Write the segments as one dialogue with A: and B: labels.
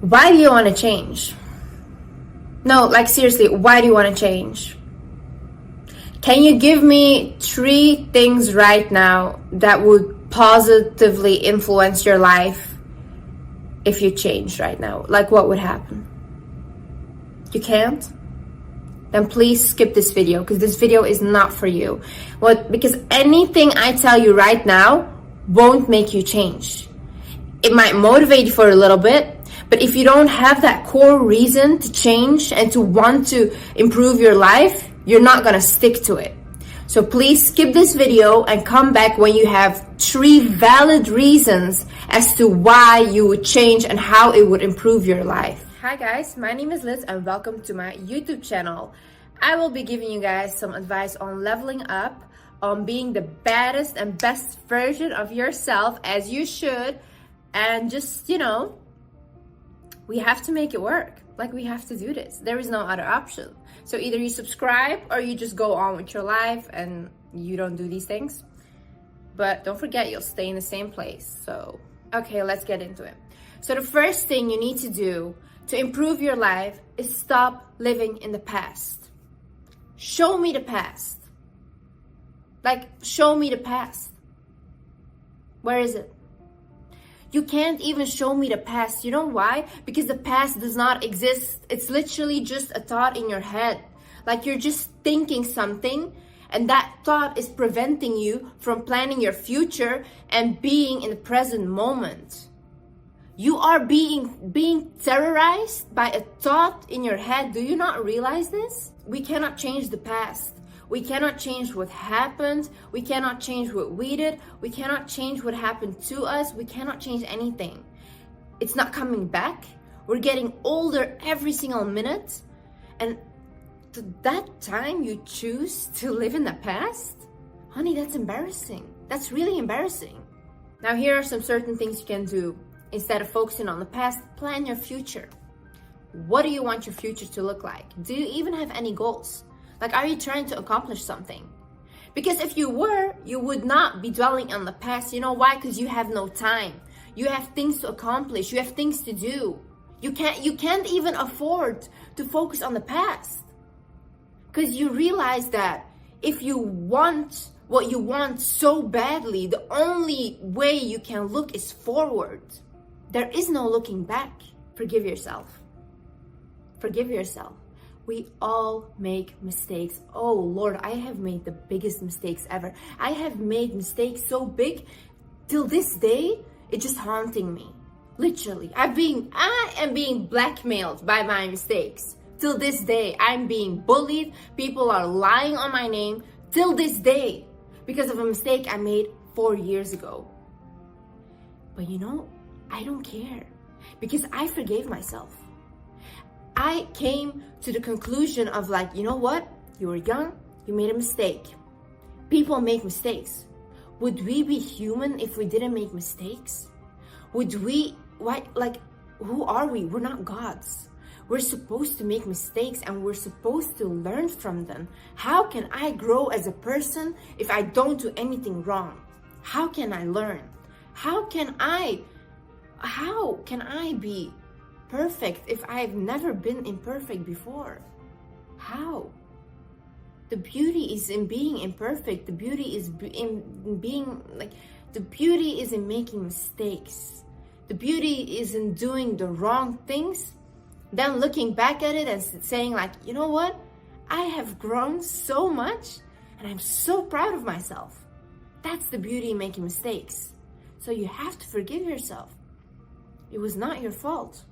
A: Why do you want to change? No, like seriously, why do you want to change? Can you give me 3 things right now that would positively influence your life if you changed right now? Like, what would happen? You can't? Then please skip this video, because this video is not for you. Because anything I tell you right now won't make you change. It might motivate you for a little bit, but if you don't have that core reason to change and to want to improve your life, you're not gonna stick to it. So please skip this video and come back when you have 3 valid reasons as to why you would change and how it would improve your life. Hi guys, my name is Liz and welcome to my YouTube channel. I will be giving you guys some advice on leveling up, on being the baddest and best version of yourself as you should, and just, we have to make it work. Like, we have to do this. There is no other option. So either you subscribe or you just go on with your life and you don't do these things. But don't forget, you'll stay in the same place. So, okay, let's get into it. So the first thing you need to do to improve your life is stop living in the past. Show me the past. Like, show me the past. Where is it? You can't even show me the past. You know why? Because the past does not exist. It's literally just a thought in your head. Like, you're just thinking something, and that thought is preventing you from planning your future and being in the present moment. You are being terrorized by a thought in your head. Do you not realize this? We cannot change the past. We cannot change what happened. We cannot change what we did. We cannot change what happened to us. We cannot change anything. It's not coming back. We're getting older every single minute. And to that time you choose to live in the past? Honey, that's embarrassing. That's really embarrassing. Now, here are some certain things you can do. Instead of focusing on the past, plan your future. What do you want your future to look like? Do you even have any goals? Like, are you trying to accomplish something? Because if you were, you would not be dwelling on the past. You know why? Because you have no time. You have things to accomplish. You have things to do. You can't even afford to focus on the past. Because you realize that if you want what you want so badly, the only way you can look is forward. There is no looking back. Forgive yourself. Forgive yourself. We all make mistakes. Oh Lord, I have made the biggest mistakes ever. I have made mistakes so big, till this day, it's just haunting me. Literally, I am being blackmailed by my mistakes. Till this day, I'm being bullied. People are lying on my name till this day because of a mistake I made 4 years ago. But I don't care, because I forgave myself. I came to the conclusion of, like, you know what? You were young, you made a mistake. People make mistakes. Would we be human if we didn't make mistakes? Who are we? We're not gods. We're supposed to make mistakes and we're supposed to learn from them. How can I grow as a person if I don't do anything wrong? How can I learn? How can I be perfect if I've never been imperfect before? How? The beauty is in being imperfect. The beauty is the beauty is in making mistakes. The beauty is in doing the wrong things, then looking back at it and saying, like, you know what? I have grown so much and I'm so proud of myself. That's the beauty in making mistakes. So you have to forgive yourself. It was not your fault.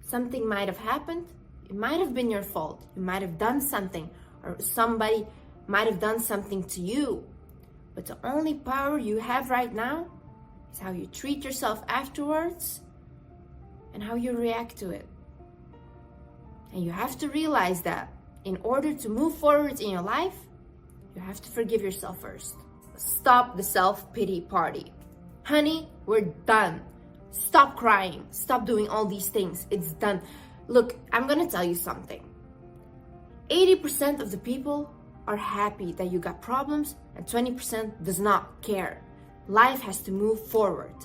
A: Something might have happened. It might have been your fault. You might have done something, or somebody might have done something to you. But the only power you have right now is how you treat yourself afterwards and how you react to it. And you have to realize that in order to move forward in your life, you have to forgive yourself first. Stop the self-pity party. Honey, we're done. Stop crying. Stop doing all these things. It's done. Look, I'm gonna tell you something. 80% of the people are happy that you got problems and 20% does not care. Life has to move forward.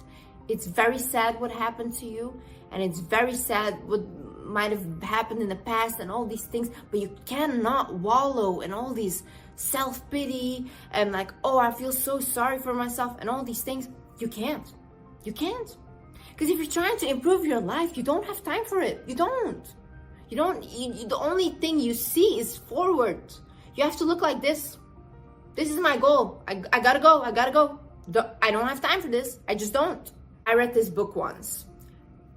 A: It's very sad what happened to you, and it's very sad what might have happened in the past and all these things, but you cannot wallow in all these self-pity and like, oh, I feel so sorry for myself and all these things. You can't. Because if you're trying to improve your life, you don't have time for it. You don't. The only thing you see is forward. You have to look like this. This is my goal. I gotta go. I don't have time for this. I just don't. I read this book once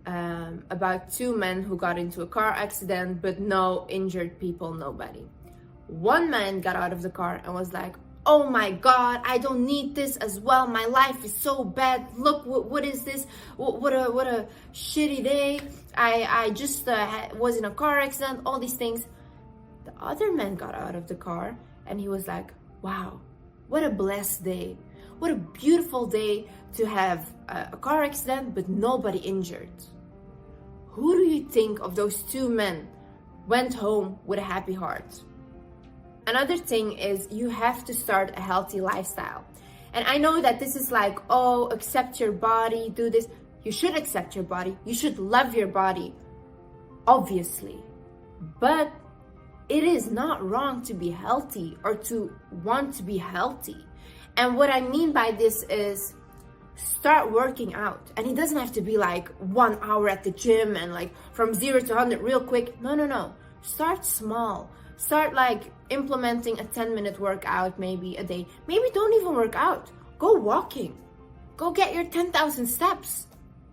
A: about two men who got into a car accident, but no injured people, nobody. One man got out of the car and was like, oh my God, I don't need this as well. My life is so bad. Look, what is this? What a shitty day. I just was in a car accident, all these things. The other man got out of the car and he was like, wow, what a blessed day. What a beautiful day to have a car accident, but nobody injured. Who do you think of those two men went home with a happy heart? Another thing is you have to start a healthy lifestyle. And I know that this is like, oh, accept your body, do this. You should accept your body. You should love your body, obviously. But it is not wrong to be healthy or to want to be healthy. And what I mean by this is start working out. And it doesn't have to be like 1 hour at the gym and like from 0 to 100 real quick. No. Start small. Start like implementing a 10-minute workout maybe a day. Maybe don't even work out. Go walking. Go get your 10,000 steps.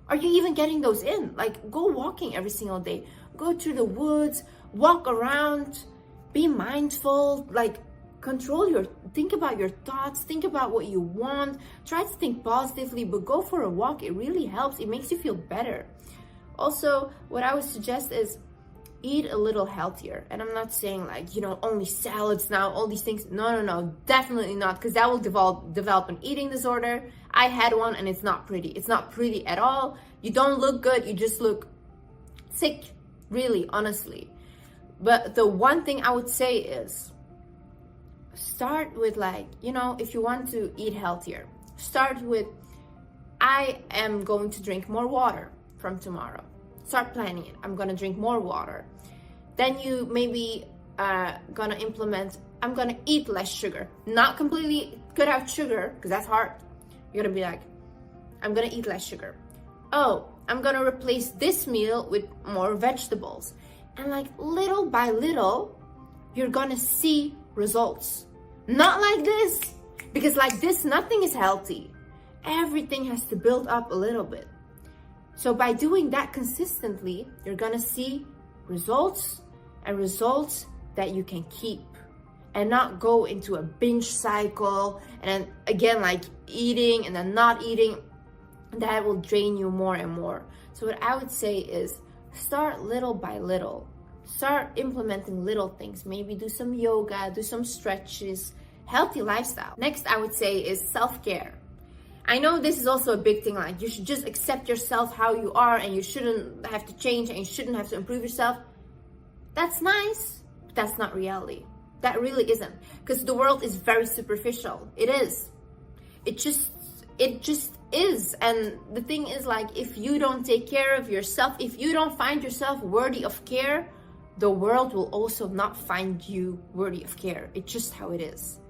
A: Are you even getting those in? Like, go walking every single day. Go through the woods, walk around, be mindful, like think about your thoughts, think about what you want, try to think positively, but go for a walk. It really helps. It makes you feel better. Also, what I would suggest is eat a little healthier. And I'm not saying like, only salads now, all these things. No, definitely not, because that will develop an eating disorder. I had one and it's not pretty. It's not pretty at all. You don't look good. You just look sick, really, honestly. But the one thing I would say is start with like, if you want to eat healthier, start with, I am going to drink more water from tomorrow. Start planning it. I'm gonna drink more water. Then you maybe gonna implement, I'm gonna eat less sugar. Not completely cut out sugar, because that's hard. You're gonna be like, I'm gonna eat less sugar. Oh, I'm gonna replace this meal with more vegetables. And like little by little, you're gonna see results. Not like this, because like this, nothing is healthy. Everything has to build up a little bit. So by doing that consistently, you're gonna see results, and results that you can keep and not go into a binge cycle and then again like eating and then not eating. That will drain you more and more. So what I would say is start little by little. Start implementing little things. Maybe do some yoga, do some stretches, healthy lifestyle. Next, I would say is self-care. I know this is also a big thing, like you should just accept yourself how you are and you shouldn't have to change and you shouldn't have to improve yourself. That's nice, but that's not reality. That really isn't, because the world is very superficial. It is. It just is. And the thing is, like, if you don't take care of yourself, if you don't find yourself worthy of care, the world will also not find you worthy of care. It's just how it is.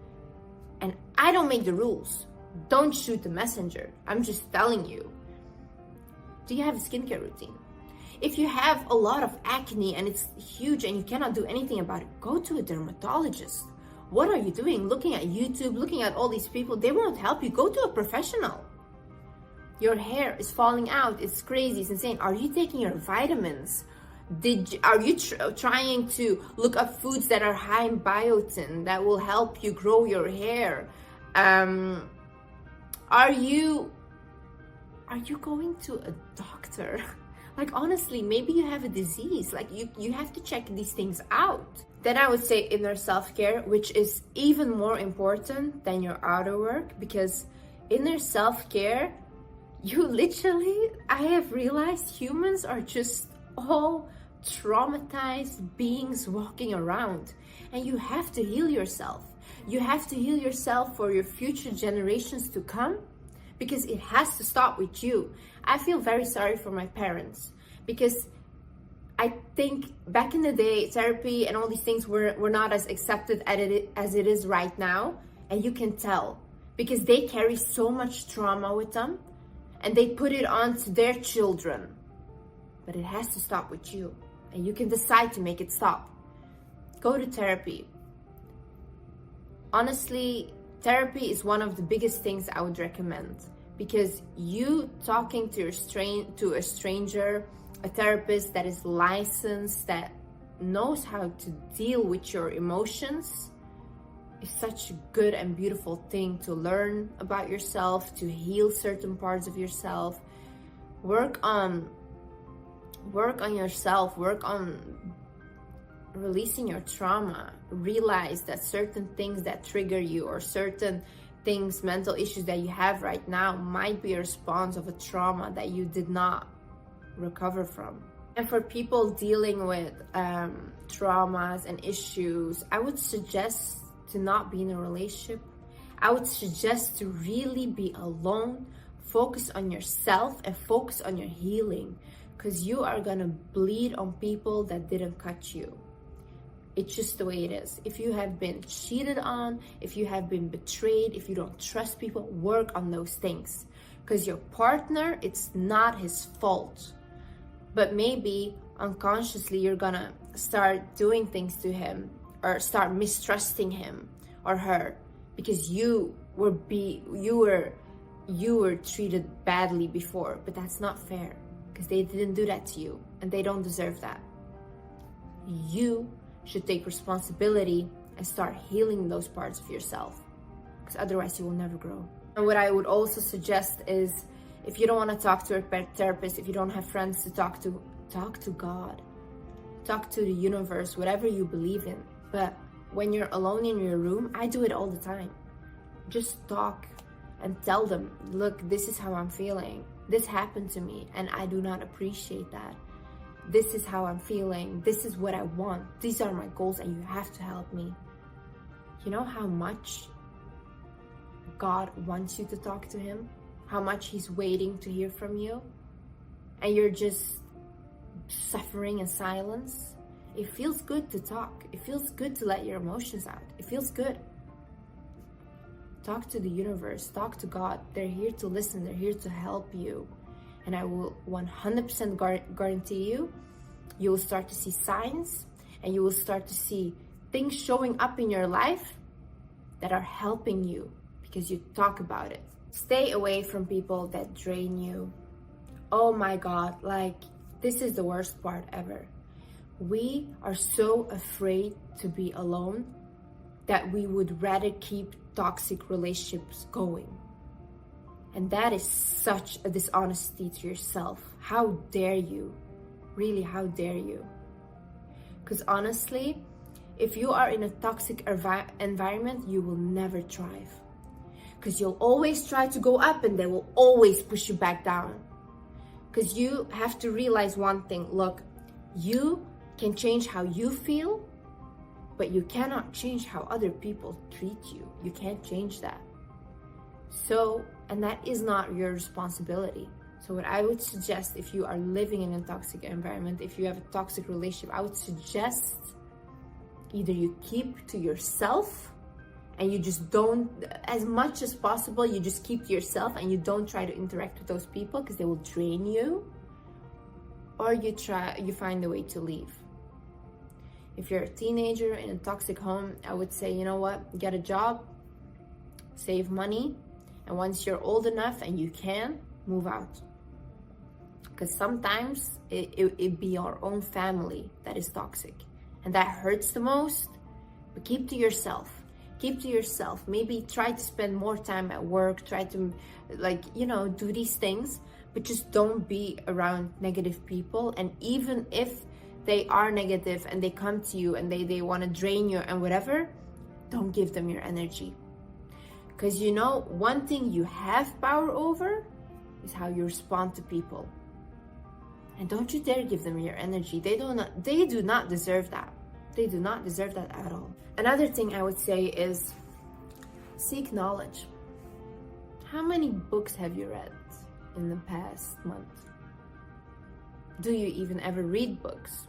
A: And I don't make the rules. Don't shoot the messenger. I'm just telling you. Do you have a skincare routine? If you have a lot of acne and it's huge and you cannot do anything about it, go to a dermatologist. What are you doing? Looking at YouTube, looking at all these people, they won't help you. Go to a professional. Your hair is falling out. It's crazy. It's insane. Are you taking your vitamins? Are you trying to look up foods that are high in biotin that will help you grow your hair? Are you going to a doctor? Like, honestly, maybe you have a disease. Like, you have to check these things out. Then I would say inner self-care, which is even more important than your outer work, because inner self-care, I have realized humans are just all traumatized beings walking around, and you have to heal yourself. You have to heal yourself for your future generations to come, because it has to stop with you. I feel very sorry for my parents because I think back in the day, therapy and all these things were not as accepted as it is right now. And you can tell because they carry so much trauma with them and they put it on to their children. But it has to stop with you, and you can decide to make it stop. Go to therapy. Honestly, therapy is one of the biggest things I would recommend, because you talking to a stranger, a therapist that is licensed, that knows how to deal with your emotions, is such a good and beautiful thing to learn about yourself, to heal certain parts of yourself. Work on yourself, work on releasing your trauma. Realize that certain things that trigger you, or certain things, mental issues that you have right now, might be a response of a trauma that you did not recover from. And for people dealing with traumas and issues, I would suggest to not be in a relationship. I would suggest to really be alone, focus on yourself and focus on your healing, because you are gonna bleed on people that didn't cut you. It's just the way it is. If you have been cheated on, if you have been betrayed, if you don't trust people, work on those things, because your partner, it's not his fault. But maybe unconsciously you're gonna start doing things to him, or start mistrusting him or her, because you were treated badly before. But that's not fair, because they didn't do that to you and they don't deserve that. You should take responsibility and start healing those parts of yourself, because otherwise you will never grow. And what I would also suggest is, if you don't want to talk to a therapist, if you don't have friends to talk to God, talk to the universe, whatever you believe in. But when you're alone in your room, I do it all the time. Just talk and tell them, look, this is how I'm feeling. This happened to me and I do not appreciate that. This is how I'm feeling. This is what I want. These are my goals and you have to help me. You know how much God wants you to talk to him? How much he's waiting to hear from you? And you're just suffering in silence? It feels good to talk. It feels good to let your emotions out. It feels good. Talk to the universe. Talk to God. They're here to listen. They're here to help you. And I will 100% guarantee you, you will start to see signs, and you will start to see things showing up in your life that are helping you because you talk about it. Stay away from people that drain you. Oh my God, like, this is the worst part ever. We are so afraid to be alone that we would rather keep toxic relationships going. And that is such a dishonesty to yourself. How dare you? Really, how dare you? Because honestly, if you are in a toxic environment, you will never thrive. Because you'll always try to go up and they will always push you back down. Because you have to realize one thing. Look, you can change how you feel, but you cannot change how other people treat you. You can't change that. So, and that is not your responsibility. So what I would suggest, if you are living in a toxic environment, if you have a toxic relationship, I would suggest either you keep to yourself and you just don't, as much as possible, you just keep to yourself and you don't try to interact with those people because they will drain you, or you find a way to leave. If you're a teenager in a toxic home, I would say, you know what, get a job, save money, and once you're old enough and you can, move out. Because sometimes it be your own family that is toxic, and that hurts the most. But keep to yourself. Keep to yourself. Maybe try to spend more time at work. Try to, do these things, but just don't be around negative people. And even if they are negative and they come to you and they want to drain you and whatever, don't give them your energy. Because one thing you have power over is how you respond to people. And don't you dare give them your energy. They do not deserve that. They do not deserve that at all. Another thing I would say is seek knowledge. How many books have you read in the past month? Do you even ever read books?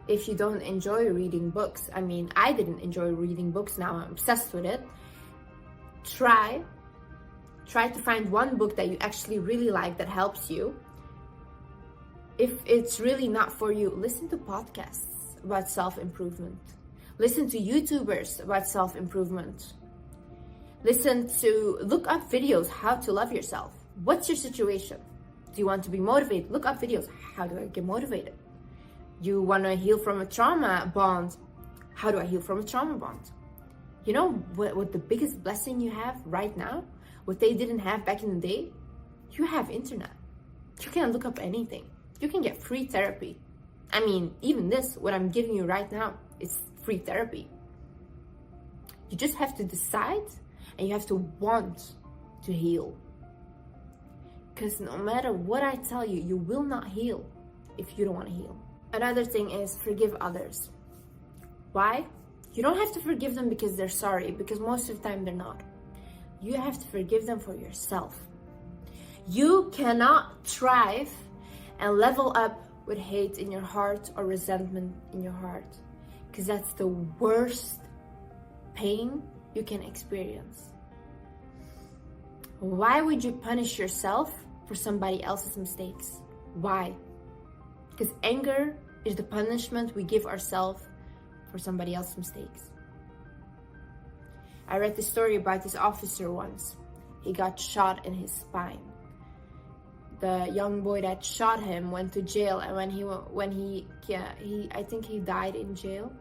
A: If you don't enjoy reading books, I mean, I didn't enjoy reading books, now I'm obsessed with it. Try to find one book that you actually really like that helps you. If it's really not for you, listen to podcasts about self-improvement. Listen to YouTubers about self-improvement. Look up videos, how to love yourself. What's your situation? Do you want to be motivated? Look up videos, how do I get motivated? You want to heal from a trauma bond. How do I heal from a trauma bond? You know what the biggest blessing you have right now? What they didn't have back in the day? You have internet. You can look up anything. You can get free therapy. I mean, even this, what I'm giving you right now, is free therapy. You just have to decide and you have to want to heal. Because no matter what I tell you, you will not heal if you don't want to heal. Another thing is forgive others. Why? You don't have to forgive them because they're sorry, because most of the time they're not. You have to forgive them for yourself. You cannot thrive and level up with hate in your heart or resentment in your heart, because that's the worst pain you can experience. Why would you punish yourself for somebody else's mistakes? Why? Because anger is the punishment we give ourselves for somebody else's mistakes. I read this story about this officer once. He got shot in his spine. The young boy that shot him went to jail, and I think he died in jail.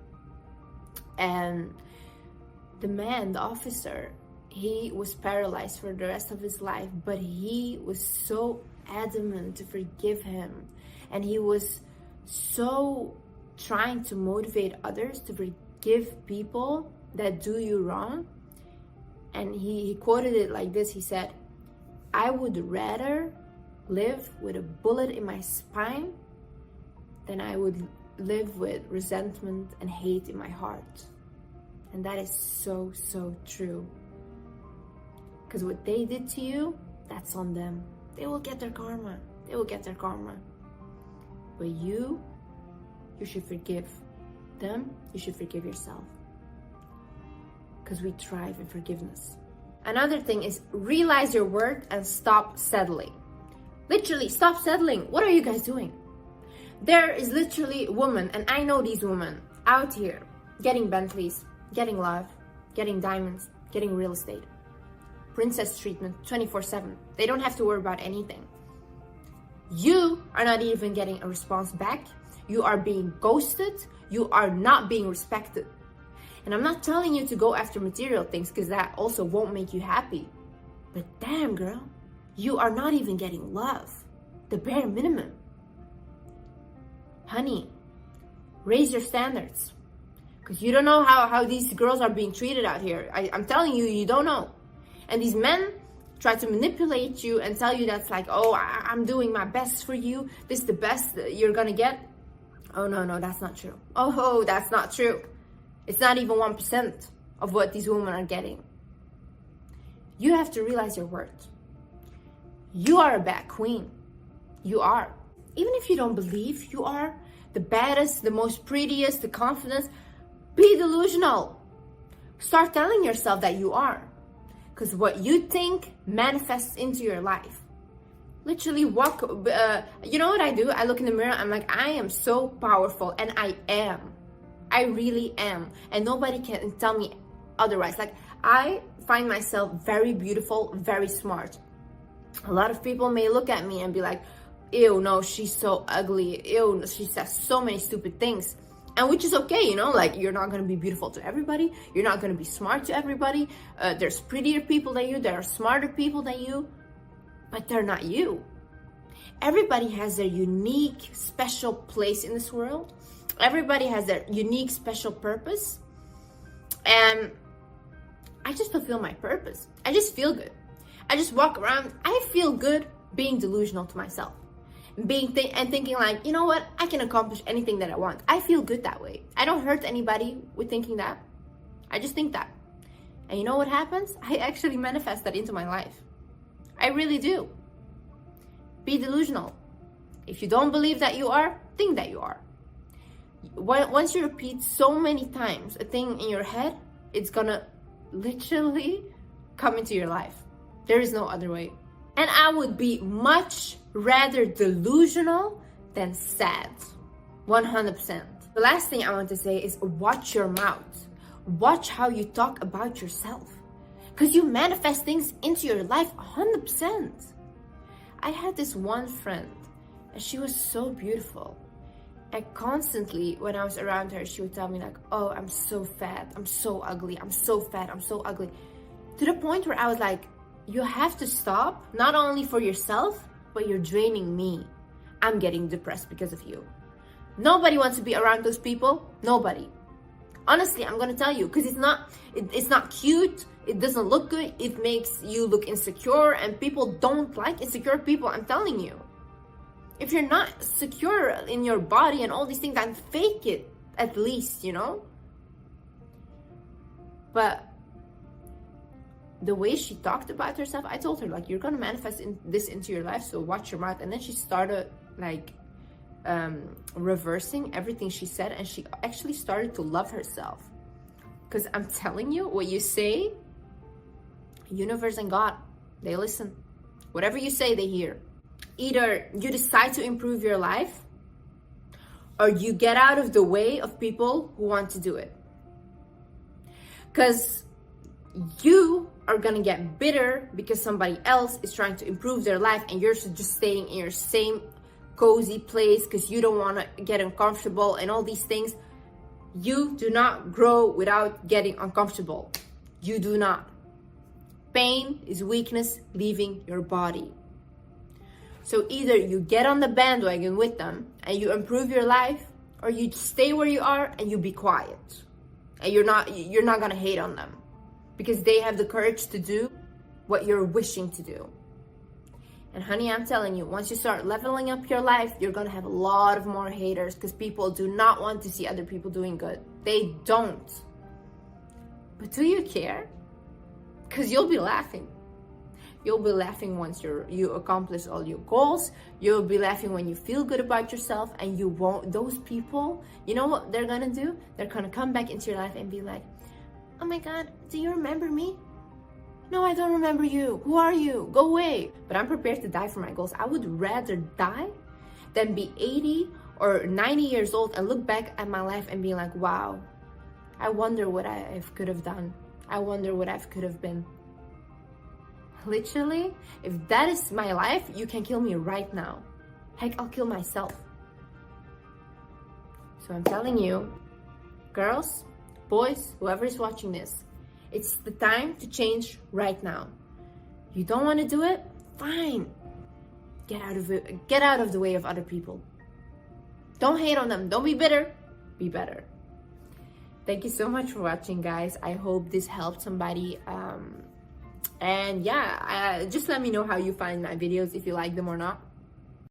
A: And the officer, he was paralyzed for the rest of his life, but he was so adamant to forgive him, and he was so trying to motivate others to forgive people that do you wrong. And he quoted it like this. He said, "I would rather live with a bullet in my spine than I would live with resentment and hate in my heart." And that is so, so true. Because what they did to you, that's on them. They will get their karma. They will get their karma. But you should forgive them. You should forgive yourself. Because we thrive in forgiveness. Another thing is realize your worth and stop settling. Literally, stop settling. What are you guys doing? There is literally women, and I know these women out here getting Bentleys, getting love, getting diamonds, getting real estate. Princess treatment 24/7. They don't have to worry about anything. You are not even getting a response back. You are being ghosted. You are not being respected. And I'm not telling you to go after material things, because that also won't make you happy. But damn, girl, you are not even getting love. The bare minimum. Honey, raise your standards. Because you don't know how these girls are being treated out here. I'm telling you, you don't know. And these men try to manipulate you and tell you that's like, oh, I'm doing my best for you. This is the best that you're gonna get. Oh, no, that's not true. Oh, that's not true. It's not even 1% of what these women are getting. You have to realize your worth. You are a bad queen. You are. Even if you don't believe you are the baddest, the most prettiest, the confident, be delusional. Start telling yourself that you are. Because what you think manifests into your life. Literally you know what I do? I look in the mirror, I'm like, I am so powerful, and I am. I really am. And nobody can tell me otherwise. Like, I find myself very beautiful, very smart. A lot of people may look at me and be like, ew, no, she's so ugly. Ew, she says so many stupid things. And which is okay, you know, like, you're not going to be beautiful to everybody. You're not going to be smart to everybody. There's prettier people than you. There are smarter people than you. But they're not you. Everybody has their unique, special place in this world. Everybody has their unique, special purpose. And I just fulfill my purpose. I just feel good. I just walk around. I feel good being delusional to myself. Thinking like, you know what? I can accomplish anything that I want. I feel good that way. I don't hurt anybody with thinking that. I just think that. And you know what happens? I actually manifest that into my life. I really do. Be delusional. If you don't believe that you are, think that you are. Once you repeat so many times a thing in your head, it's gonna literally come into your life. There is no other way. And I would be much rather delusional than sad. 100%. The last thing I want to say is watch your mouth. Watch how you talk about yourself. Because you manifest things into your life 100%. I had this one friend, and she was so beautiful. And constantly, when I was around her, she would tell me like, oh, I'm so fat, I'm so ugly, I'm so fat, I'm so ugly. To the point where I was like, you have to stop, not only for yourself, but you're draining me. I'm getting depressed because of you. Nobody wants to be around those people. Nobody. Honestly, I'm gonna tell you, because it's not cute, it doesn't look good, it makes you look insecure, and people don't like insecure people, I'm telling you. If you're not secure in your body and all these things, then fake it at least, you know? But the way she talked about herself, I told her, like, you're gonna manifest this into your life, so watch your mouth. And then she started like reversing everything she said, and she actually started to love herself. Because I'm telling you, what you say, universe and God, they listen. Whatever you say, they hear. Either you decide to improve your life, or you get out of the way of people who want to do it. Because you are gonna get bitter because somebody else is trying to improve their life, and you're just staying in your same cozy place because you don't want to get uncomfortable and all these things. You do not grow without getting uncomfortable. You do not. Pain is weakness leaving your body. So either you get on the bandwagon with them and you improve your life, or you stay where you are and you be quiet. And you're not gonna hate on them because they have the courage to do what you're wishing to do. And honey, I'm telling you, once you start leveling up your life, you're gonna have a lot of more haters, because people do not want to see other people doing good. They don't. But do you care? Because you'll be laughing. You'll be laughing once you accomplish all your goals. You'll be laughing when you feel good about yourself, and you won't. Those people, you know what they're gonna do? They're gonna come back into your life and be like, oh my God, do you remember me? No, I don't remember you. Who are you? Go away. But I'm prepared to die for my goals. I would rather die than be 80 or 90 years old and look back at my life and be like, wow, I wonder what I could have done. I wonder what I could have been. Literally, if that is my life, you can kill me right now. Heck, I'll kill myself. So I'm telling you, girls, boys, whoever is watching this, it's the time to change right now. You don't want to do it? Fine. Get out of it. Get out of the way of other people. Don't hate on them. Don't be bitter. Be better. Thank you so much for watching, guys. I hope this helped somebody. And yeah, just let me know how you find my videos, if you like them or not.